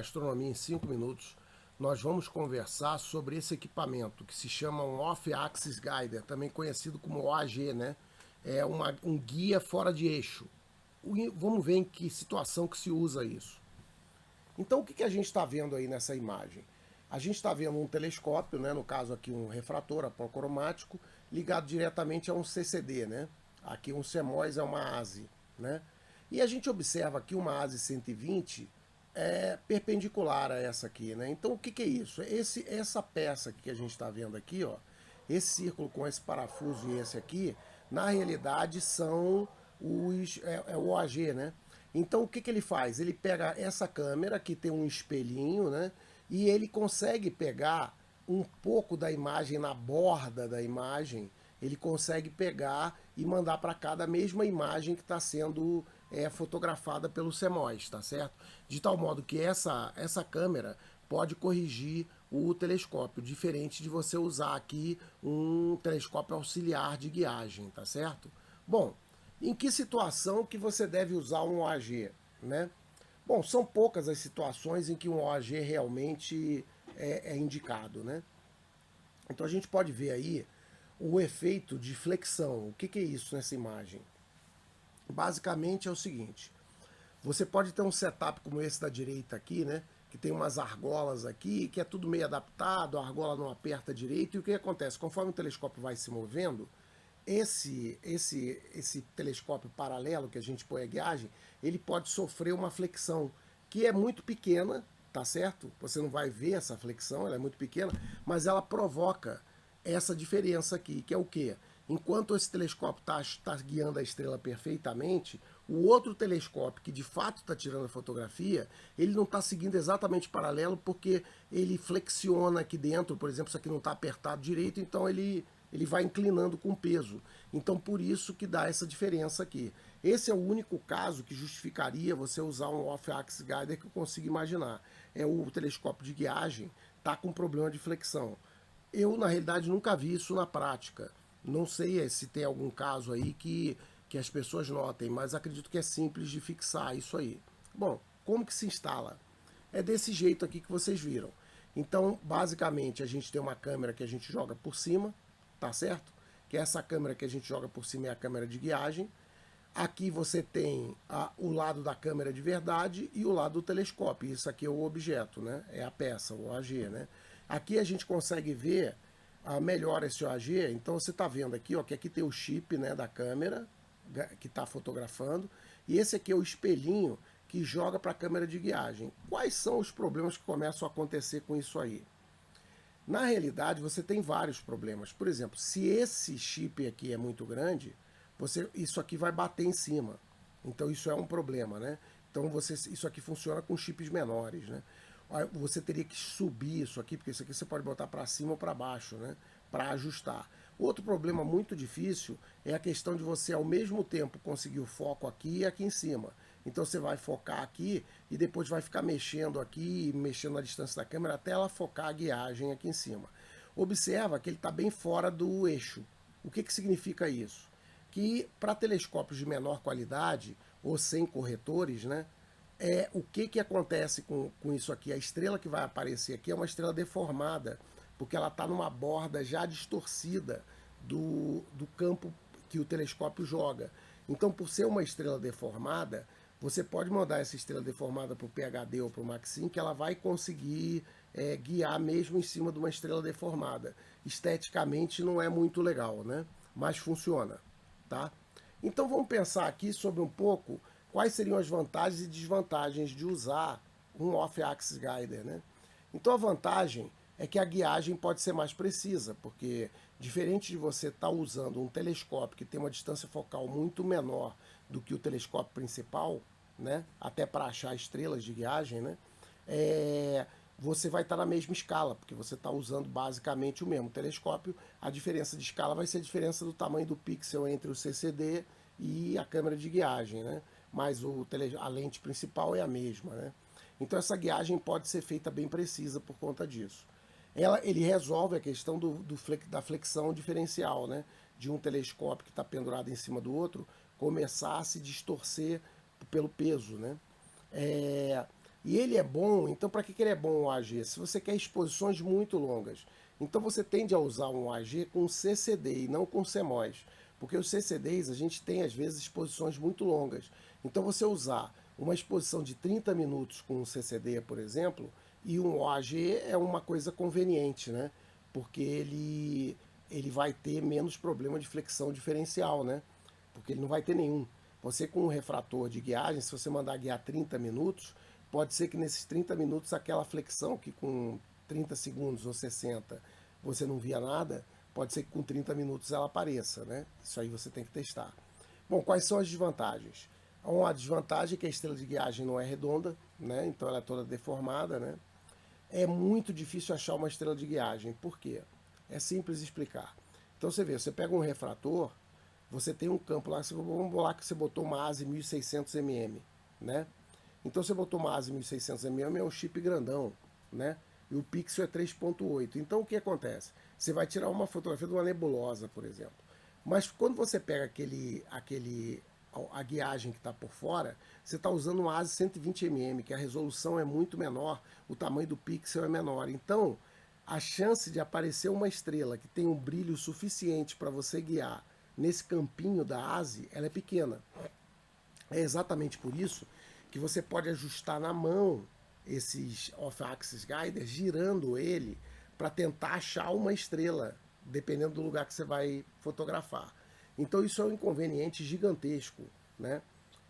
Astronomia em 5 minutos, nós vamos conversar sobre esse equipamento que se chama um Off-Axis Guider, também conhecido como OAG, né? É um guia fora de eixo. Vamos ver em que situação que se usa isso. Então, o que a gente está vendo aí nessa imagem? A gente está vendo um telescópio, né? No caso aqui um refrator apocromático, ligado diretamente a um CCD, né? Aqui um CMOS é uma ASI, né? E a gente observa aqui uma ASI 120 perpendicular a essa aqui, né? Então o que é isso? Essa peça que a gente está vendo aqui, ó, esse círculo com esse parafuso e esse aqui, na realidade são o OAG, né? Então o que ele faz? Ele pega essa câmera que tem um espelhinho, né? E ele consegue pegar um pouco da imagem na borda da imagem, ele consegue pegar e mandar para cá da mesma imagem que está sendo fotografada pelo CMOS, tá certo? De tal modo que essa câmera pode corrigir o telescópio, diferente de você usar aqui um telescópio auxiliar de guiagem, tá certo? Bom, em que situação que você deve usar um OAG, né? Bom, são poucas as situações em que um OAG realmente é indicado, né? Então a gente pode ver aí o efeito de flexão. O que é isso nessa imagem? Basicamente é o seguinte: você pode ter um setup como esse da direita aqui, né? Que tem umas argolas aqui, que é tudo meio adaptado, a argola não aperta direito, e o que acontece? Conforme o telescópio vai se movendo, esse telescópio paralelo que a gente põe a guiagem, ele pode sofrer uma flexão, que é muito pequena, tá certo? Você não vai ver essa flexão, ela é muito pequena, mas ela provoca essa diferença aqui, que é o quê? Enquanto esse telescópio está guiando a estrela perfeitamente, o outro telescópio, que de fato está tirando a fotografia, ele não está seguindo exatamente paralelo porque ele flexiona aqui dentro, por exemplo, isso aqui não está apertado direito, então ele vai inclinando com peso. Então por isso que dá essa diferença aqui. Esse é o único caso que justificaria você usar um Off-Axis Guider que eu consigo imaginar. É o telescópio de guiagem está com problema de flexão. Eu, na realidade, nunca vi isso na prática. Não sei se tem algum caso aí que as pessoas notem, mas acredito que é simples de fixar isso aí. Bom, como que se instala? É desse jeito aqui que vocês viram. Então, basicamente, a gente tem uma câmera que a gente joga por cima, tá certo? Que essa câmera que a gente joga por cima é a câmera de guiagem. Aqui você tem o lado da câmera de verdade e o lado do telescópio. Isso aqui é o objeto, né? É a peça, o OAG, né? Aqui a gente consegue ver melhor esse OAG. Então você está vendo aqui, ó, que aqui tem o chip, né, da câmera que está fotografando. E esse aqui é o espelhinho que joga para a câmera de guiagem. Quais são os problemas que começam a acontecer com isso aí? Na realidade, você tem vários problemas. Por exemplo, se esse chip aqui é muito grande, isso aqui vai bater em cima. Então isso é um problema, né? Então isso aqui funciona com chips menores, né? Você teria que subir isso aqui, porque isso aqui você pode botar para cima ou para baixo, né? Para ajustar. Outro problema muito difícil é a questão de você ao mesmo tempo conseguir o foco aqui e aqui em cima. Então você vai focar aqui e depois vai ficar mexendo aqui, mexendo na distância da câmera até ela focar a guiagem aqui em cima. Observa que ele está bem fora do eixo. O que significa isso? Que para telescópios de menor qualidade ou sem corretores, né, o que acontece com isso aqui? A estrela que vai aparecer aqui é uma estrela deformada, porque ela está numa borda já distorcida do campo que o telescópio joga. Então, por ser uma estrela deformada, você pode mandar essa estrela deformada para o PHD ou para o Maxim, que ela vai conseguir guiar mesmo em cima de uma estrela deformada. Esteticamente não é muito legal, né? Mas funciona, tá? Então vamos pensar aqui sobre um pouco quais seriam as vantagens e desvantagens de usar um Off-Axis Guider, né? Então a vantagem é que a guiagem pode ser mais precisa, porque diferente de você estar usando um telescópio que tem uma distância focal muito menor do que o telescópio principal, né, até para achar estrelas de guiagem, né, você vai estar na mesma escala, porque você está usando basicamente o mesmo telescópio. A diferença de escala vai ser a diferença do tamanho do pixel entre o CCD e a câmera de guiagem, né? Mas a lente principal é a mesma, né? Então essa guiagem pode ser feita bem precisa por conta disso. Ele resolve a questão da flexão diferencial, né? De um telescópio que está pendurado em cima do outro começar a se distorcer pelo peso, né? E ele é bom, então para que ele é bom o OAG? Se você quer exposições muito longas. Então você tende a usar um OAG com CCD e não com CMOS. Porque os CCDs a gente tem às vezes exposições muito longas. Então você usar uma exposição de 30 minutos com um CCD, por exemplo, e um OAG é uma coisa conveniente, né? Porque ele vai ter menos problema de flexão diferencial, né? Porque ele não vai ter nenhum. Você com um refrator de guiagem, se você mandar guiar 30 minutos, pode ser que nesses 30 minutos aquela flexão que com 30 segundos ou 60 você não via nada, pode ser que com 30 minutos ela apareça, né? Isso aí você tem que testar. Bom, quais são as desvantagens? Uma desvantagem é que a estrela de guiagem não é redonda, né? Então ela é toda deformada, né? É muito difícil achar uma estrela de guiagem. Por quê? É simples explicar. Então você vê, você pega um refrator, você tem um campo lá, vamos lá que você botou uma ASE 1600 mm, né? Então você botou uma ASE 1600 mm, é um chip grandão, né? E o pixel é 3.8. Então o que acontece? Você vai tirar uma fotografia de uma nebulosa, por exemplo. Mas quando você pega a guiagem que está por fora, você está usando um ASE 120 mm, que a resolução é muito menor, o tamanho do pixel é menor. Então, a chance de aparecer uma estrela que tem um brilho suficiente para você guiar nesse campinho da ASE, ela é pequena. É exatamente por isso que você pode ajustar na mão esses off-axis guiders, girando ele para tentar achar uma estrela, dependendo do lugar que você vai fotografar. Então isso é um inconveniente gigantesco, né?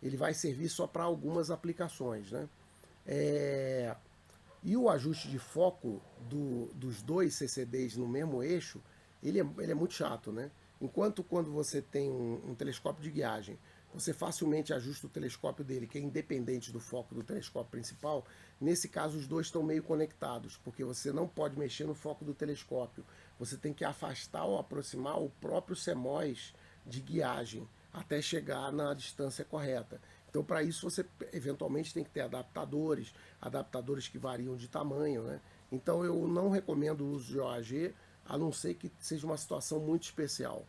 Ele vai servir só para algumas aplicações, né? E o ajuste de foco dos dois CCDs no mesmo eixo, ele é muito chato, né? Enquanto quando você tem um telescópio de guiagem, você facilmente ajusta o telescópio dele, que é independente do foco do telescópio principal. Nesse caso, os dois estão meio conectados, porque você não pode mexer no foco do telescópio. Você tem que afastar ou aproximar o próprio CMOS de guiagem até chegar na distância correta. Então, para isso, você eventualmente tem que ter adaptadores que variam de tamanho, né? Então, eu não recomendo o uso de OAG, a não ser que seja uma situação muito especial,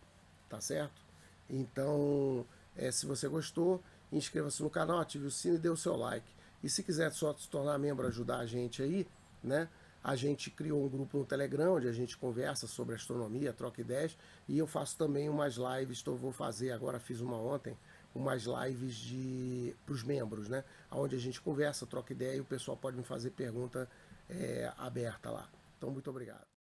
tá certo? Então, se você gostou, inscreva-se no canal, ative o sino e dê o seu like. E se quiser só se tornar membro, ajudar a gente aí, né? A gente criou um grupo no Telegram, onde a gente conversa sobre astronomia, troca ideias, e eu faço também umas lives, vou fazer, agora fiz uma ontem, umas lives para os membros, né? Onde a gente conversa, troca ideia e o pessoal pode me fazer pergunta aberta lá. Então, muito obrigado.